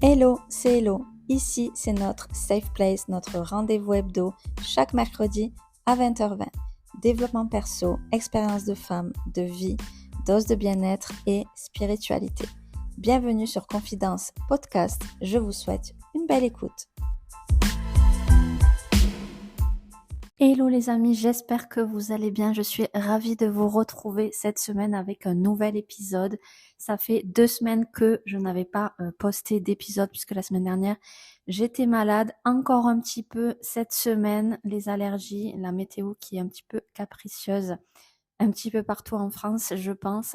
Hello, c'est Hello. Ici, c'est notre Safe Place, notre rendez-vous hebdo, chaque mercredi à 20h20. Développement perso, expérience de femme, de vie, dose de bien-être et spiritualité. Bienvenue sur Confidence Podcast. Je vous souhaite une belle écoute. Hello les amis, j'espère que vous allez bien. Je suis ravie de vous retrouver cette semaine avec un nouvel épisode. Ça fait 2 semaines que je n'avais pas posté d'épisode puisque la semaine dernière, j'étais malade. Encore un petit peu cette semaine, les allergies, la météo qui est un petit peu capricieuse, un petit peu partout en France, je pense.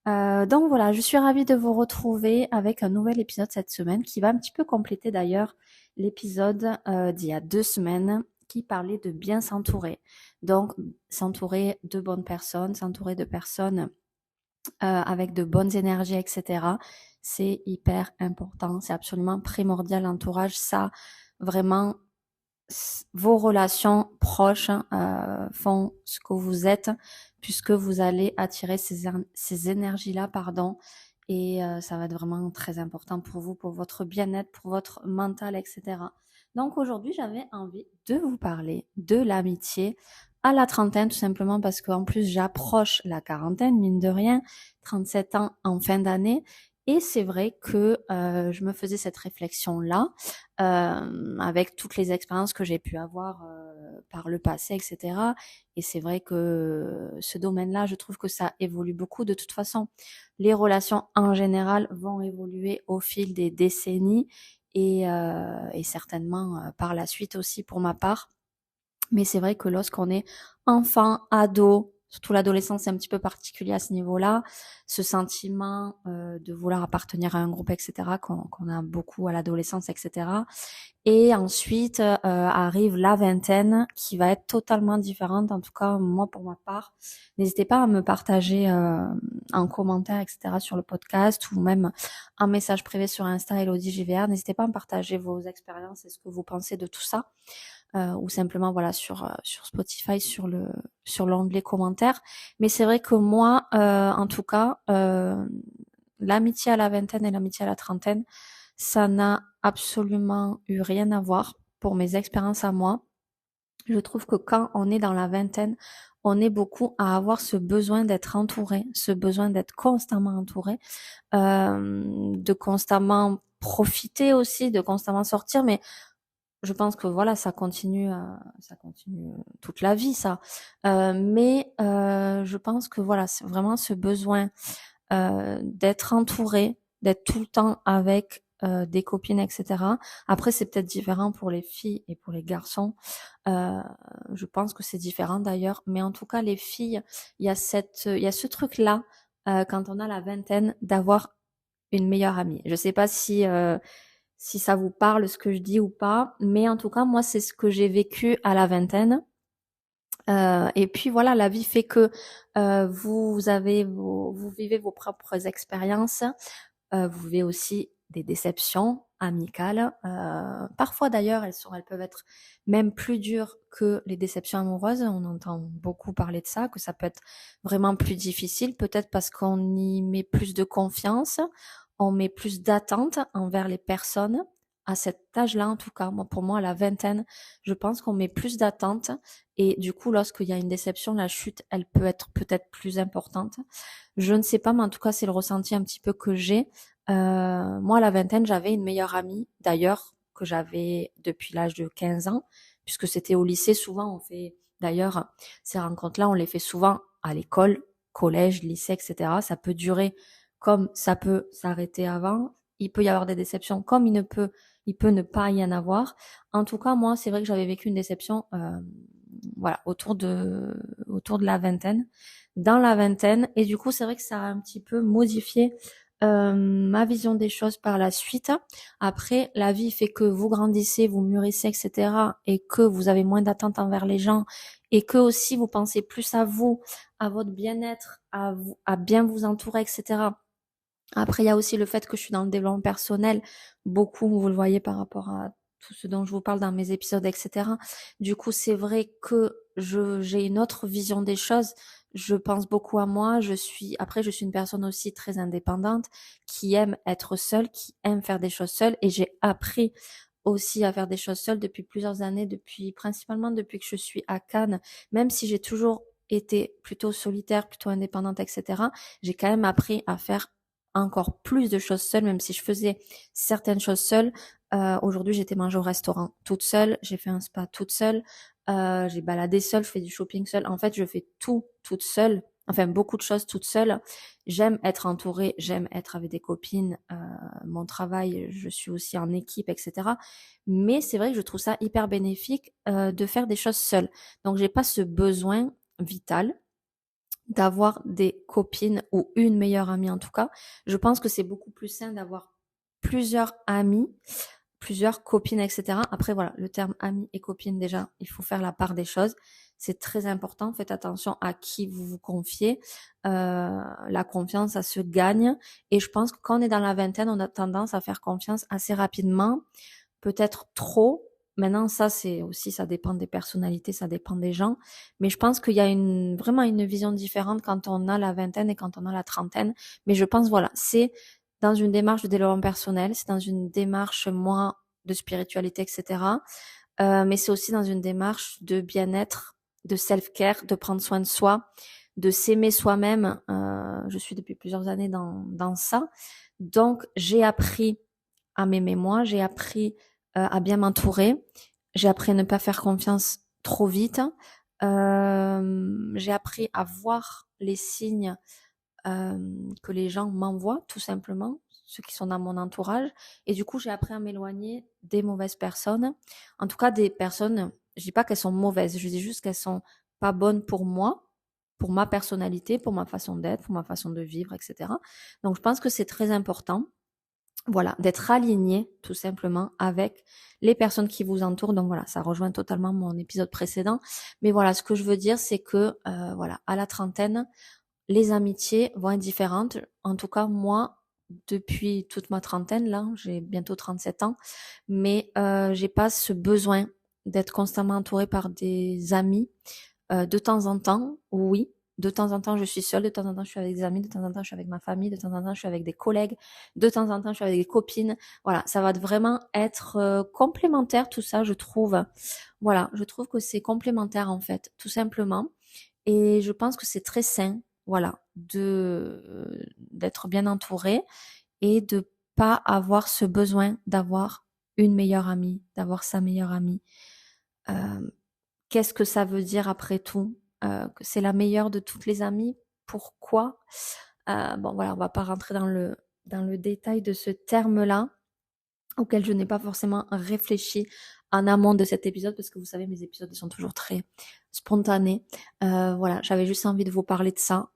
Donc voilà, je suis ravie de vous retrouver avec un nouvel épisode cette semaine qui va un petit peu compléter d'ailleurs l'épisode d'il y a 2 semaines qui parlait de bien s'entourer. Donc s'entourer de bonnes personnes, s'entourer de personnes avec de bonnes énergies, etc. C'est hyper important, c'est absolument primordial l'entourage. Ça, vraiment, vos relations proches font ce que vous êtes, puisque vous allez attirer ces énergies-là, et ça va être vraiment très important pour vous, pour votre bien-être, pour votre mental, etc. Donc aujourd'hui, j'avais envie de vous parler de l'amitié à la trentaine, tout simplement parce qu'en plus, j'approche la quarantaine, mine de rien, 37 ans en fin d'année, et c'est vrai que je me faisais cette réflexion-là, avec toutes les expériences que j'ai pu avoir par le passé, etc. Et c'est vrai que ce domaine-là, je trouve que ça évolue beaucoup. De toute façon, les relations en général vont évoluer au fil des décennies et certainement par la suite aussi pour ma part. Mais c'est vrai que lorsqu'on est enfant, ado, surtout l'adolescence c'est un petit peu particulier à ce niveau-là, ce sentiment de vouloir appartenir à un groupe, etc., qu'on a beaucoup à l'adolescence, etc. Et ensuite arrive la vingtaine qui va être totalement différente, en tout cas moi pour ma part. N'hésitez pas à me partager en commentaire, etc., sur le podcast ou même en message privé sur Insta, Elodie JVR. N'hésitez pas à me partager vos expériences et ce que vous pensez de tout ça. Ou simplement voilà sur Spotify sur l'onglet commentaires. Mais c'est vrai que moi en tout cas l'amitié à la vingtaine et l'amitié à la trentaine, ça n'a absolument eu rien à voir pour mes expériences à moi. Je trouve que quand on est dans la vingtaine, on est beaucoup à avoir ce besoin d'être entouré, ce besoin d'être constamment entouré, de constamment profiter aussi, de constamment sortir, mais je pense que voilà, ça continue toute la vie, ça. Mais je pense que voilà, c'est vraiment ce besoin d'être entouré, d'être tout le temps avec des copines, etc. Après, c'est peut-être différent pour les filles et pour les garçons. Euh, je pense que c'est différent d'ailleurs. Mais en tout cas, les filles, il y a ce truc-là quand on a la vingtaine d'avoir une meilleure amie. Je sais pas si ça vous parle ce que je dis ou pas, mais en tout cas moi c'est ce que j'ai vécu à la vingtaine. Et puis voilà, la vie fait que vous vivez vos propres expériences, vous vivez aussi des déceptions amicales. Parfois d'ailleurs elles peuvent être même plus dures que les déceptions amoureuses. On entend beaucoup parler de ça, que ça peut être vraiment plus difficile, peut-être parce qu'on y met plus de confiance, on met plus d'attentes envers les personnes. À cet âge-là, en tout cas, moi, pour moi, à la vingtaine, je pense qu'on met plus d'attentes et du coup, lorsqu'il y a une déception, la chute, elle peut être peut-être plus importante. Je ne sais pas, mais en tout cas, c'est le ressenti un petit peu que j'ai. Moi, à la vingtaine, j'avais une meilleure amie, d'ailleurs, que j'avais depuis l'âge de 15 ans, puisque c'était au lycée. Souvent, on fait, d'ailleurs, ces rencontres-là, on les fait souvent à l'école, collège, lycée, etc. Ça peut durer comme ça peut s'arrêter avant. Il peut y avoir des déceptions, comme il peut ne pas y en avoir. En tout cas, moi, c'est vrai que j'avais vécu une déception, voilà, autour de la vingtaine, dans la vingtaine, et du coup, c'est vrai que ça a un petit peu modifié ma vision des choses par la suite. Après, la vie fait que vous grandissez, vous mûrissez, etc., et que vous avez moins d'attentes envers les gens, et que aussi vous pensez plus à vous, à votre bien-être, à vous, à bien vous entourer, etc. Après, il y a aussi le fait que je suis dans le développement personnel, beaucoup, vous le voyez par rapport à tout ce dont je vous parle dans mes épisodes, etc. Du coup, c'est vrai que j'ai une autre vision des choses. je pense beaucoup à moi. Après, je suis une personne aussi très indépendante qui aime être seule, qui aime faire des choses seule et j'ai appris aussi à faire des choses seule depuis plusieurs années, principalement depuis que je suis à Cannes, même si j'ai toujours été plutôt solitaire, plutôt indépendante, etc. J'ai quand même appris à faire encore plus de choses seule, même si je faisais certaines choses seule. Aujourd'hui, j'étais manger au restaurant toute seule, j'ai fait un spa toute seule, j'ai baladé seule, je fais du shopping seule. En fait, je fais tout toute seule. Enfin, beaucoup de choses toute seule. J'aime être entourée, j'aime être avec des copines. Mon travail, je suis aussi en équipe, etc. Mais c'est vrai que je trouve ça hyper bénéfique de faire des choses seule. Donc, j'ai pas ce besoin vital d'avoir des copines ou une meilleure amie en tout cas. Je pense que c'est beaucoup plus sain d'avoir plusieurs amis, plusieurs copines, etc. Après, voilà, le terme ami et copine, déjà, il faut faire la part des choses. C'est très important. Faites attention à qui vous vous confiez. La confiance, ça se gagne. Et je pense que quand on est dans la vingtaine, on a tendance à faire confiance assez rapidement, peut-être trop. Maintenant, ça dépend des personnalités, ça dépend des gens. Mais je pense qu'il y a vraiment une vision différente quand on a la vingtaine et quand on a la trentaine. Mais je pense, voilà, c'est dans une démarche de développement personnel, c'est dans une démarche, moi, de spiritualité, etc. Mais c'est aussi dans une démarche de bien-être, de self-care, de prendre soin de soi, de s'aimer soi-même. Je suis depuis plusieurs années dans ça. Donc, j'ai appris à m'aimer moi, j'ai appris à bien m'entourer, j'ai appris à ne pas faire confiance trop vite, j'ai appris à voir les signes que les gens m'envoient, tout simplement, ceux qui sont dans mon entourage. Et du coup, j'ai appris à m'éloigner des mauvaises personnes. En tout cas, des personnes, je dis pas qu'elles sont mauvaises, je dis juste qu'elles sont pas bonnes pour moi, pour ma personnalité, pour ma façon d'être, pour ma façon de vivre, etc. Donc, je pense que c'est très important, voilà, d'être aligné tout simplement avec les personnes qui vous entourent. Donc voilà, ça rejoint totalement mon épisode précédent. Mais voilà, ce que je veux dire, c'est que voilà, à la trentaine, les amitiés vont être différentes. En tout cas, moi, depuis toute ma trentaine, là, j'ai bientôt 37 ans, mais j'ai pas ce besoin d'être constamment entourée par des amis. De temps en temps, oui. De temps en temps, je suis seule. De temps en temps, je suis avec des amis. De temps en temps, je suis avec ma famille. De temps en temps, je suis avec des collègues. De temps en temps, je suis avec des copines. Voilà, ça va vraiment être complémentaire tout ça, je trouve. Voilà, je trouve que c'est complémentaire en fait, tout simplement. Et je pense que c'est très sain, voilà, d'être bien entouré et de pas avoir ce besoin d'avoir une meilleure amie, d'avoir sa meilleure amie. Euh, Qu'est-ce que ça veut dire après tout? Que c'est la meilleure de toutes les amies? Pourquoi? Bon voilà, on va pas rentrer dans le détail de ce terme-là, auquel je n'ai pas forcément réfléchi en amont de cet épisode, parce que vous savez, mes épisodes ils sont toujours très spontanés. Voilà, j'avais juste envie de vous parler de ça.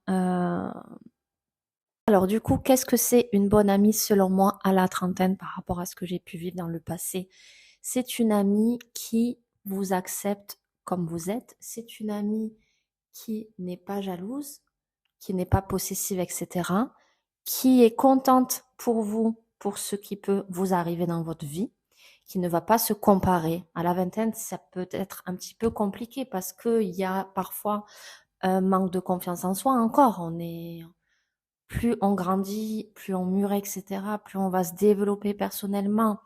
Alors du coup, qu'est-ce que c'est une bonne amie selon moi à la trentaine par rapport à ce que j'ai pu vivre dans le passé? C'est une amie qui vous accepte comme vous êtes. C'est une amie qui n'est pas jalouse, qui n'est pas possessive, etc. Qui est contente pour vous, pour ce qui peut vous arriver dans votre vie, qui ne va pas se comparer. À la vingtaine, ça peut être un petit peu compliqué parce qu'il y a parfois un manque de confiance en soi encore. Plus on grandit, plus on mûrit, etc., plus on va se développer personnellement.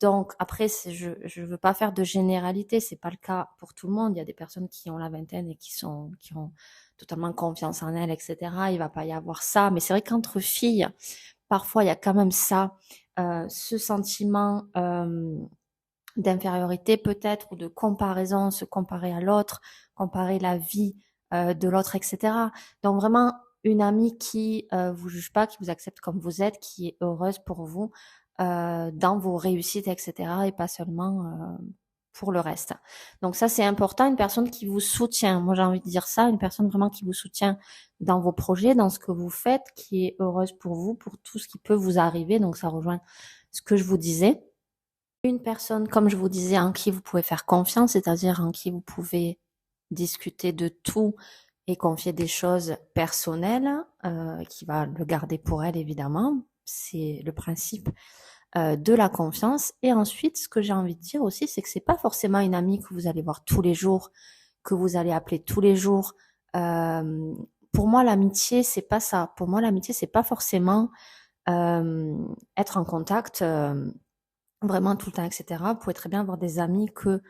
Donc après, je veux pas faire de généralité, c'est pas le cas pour tout le monde. Il y a des personnes qui ont la vingtaine et qui ont totalement confiance en elles, etc. Il va pas y avoir ça, mais c'est vrai qu'entre filles, parfois il y a quand même ça, ce sentiment d'infériorité peut-être ou de comparaison, se comparer à l'autre, comparer la vie de l'autre, etc. Donc vraiment une amie qui vous juge pas, qui vous accepte comme vous êtes, qui est heureuse pour vous dans vos réussites, etc. Et pas seulement pour le reste. Donc ça c'est important, une personne qui vous soutient. Moi j'ai envie de dire ça, une personne vraiment qui vous soutient dans vos projets, dans ce que vous faites, qui est heureuse pour vous, pour tout ce qui peut vous arriver. Donc ça rejoint ce que je vous disais. Une personne, comme je vous disais, en qui vous pouvez faire confiance, c'est-à-dire en qui vous pouvez discuter de tout et confier des choses personnelles, qui va le garder pour elle évidemment. C'est le principe de la confiance. Et ensuite, ce que j'ai envie de dire aussi, c'est que c'est pas forcément une amie que vous allez voir tous les jours, que vous allez appeler tous les jours, Euh, pour moi, l'amitié, c'est pas ça. Pour moi, l'amitié, c'est pas forcément euh, être en contact vraiment tout le temps, etc. Vous pouvez très bien avoir des amis que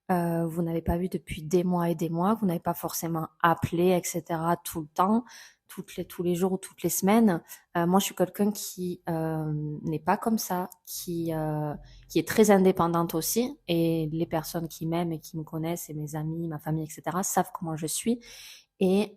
vous n'avez pas vu depuis des mois et des mois, que vous n'avez pas forcément appelé, etc. tout le temps, tous les jours ou toutes les semaines. Moi, je suis quelqu'un qui n'est pas comme ça, qui est très indépendante aussi. Et les personnes qui m'aiment et qui me connaissent, et mes amis, ma famille, etc., savent comment je suis. Et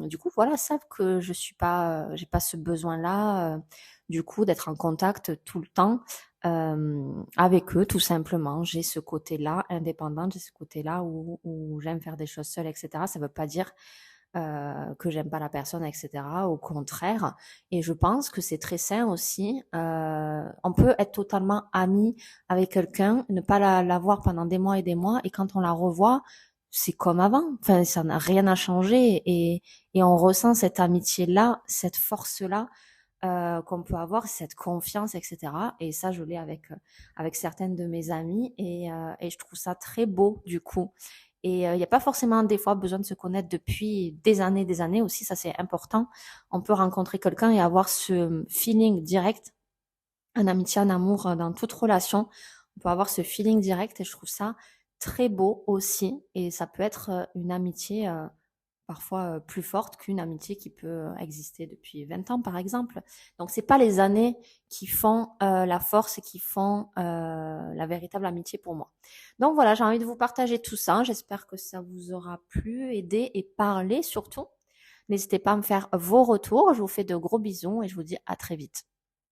du coup, voilà, savent que je suis pas, j'ai pas ce besoin-là, du coup, d'être en contact tout le temps avec eux, tout simplement. J'ai ce côté-là indépendant, j'ai ce côté-là où j'aime faire des choses seule, etc. Ça veut pas dire que j'aime pas la personne, etc. Au contraire. Et je pense que c'est très sain aussi. On peut être totalement ami avec quelqu'un, ne pas la voir pendant des mois et des mois, et quand on la revoit, c'est comme avant. Enfin, ça n'a rien à changer, et on ressent cette amitié-là, cette force-là qu'on peut avoir, cette confiance, etc. Et ça, je l'ai avec certaines de mes amies, et je trouve ça très beau du coup. Et il n'y a pas forcément des fois besoin de se connaître depuis des années aussi, ça c'est important. On peut rencontrer quelqu'un et avoir ce feeling direct, en amitié, en amour, dans toute relation. On peut avoir ce feeling direct, et je trouve ça très beau aussi. Et ça peut être une amitié parfois plus forte qu'une amitié qui peut exister depuis 20 ans, par exemple. Donc, c'est pas les années qui font la force et qui font la véritable amitié pour moi. Donc voilà, j'ai envie de vous partager tout ça. J'espère que ça vous aura plu, aidé et parlé surtout. N'hésitez pas à me faire vos retours. Je vous fais de gros bisous et je vous dis à très vite.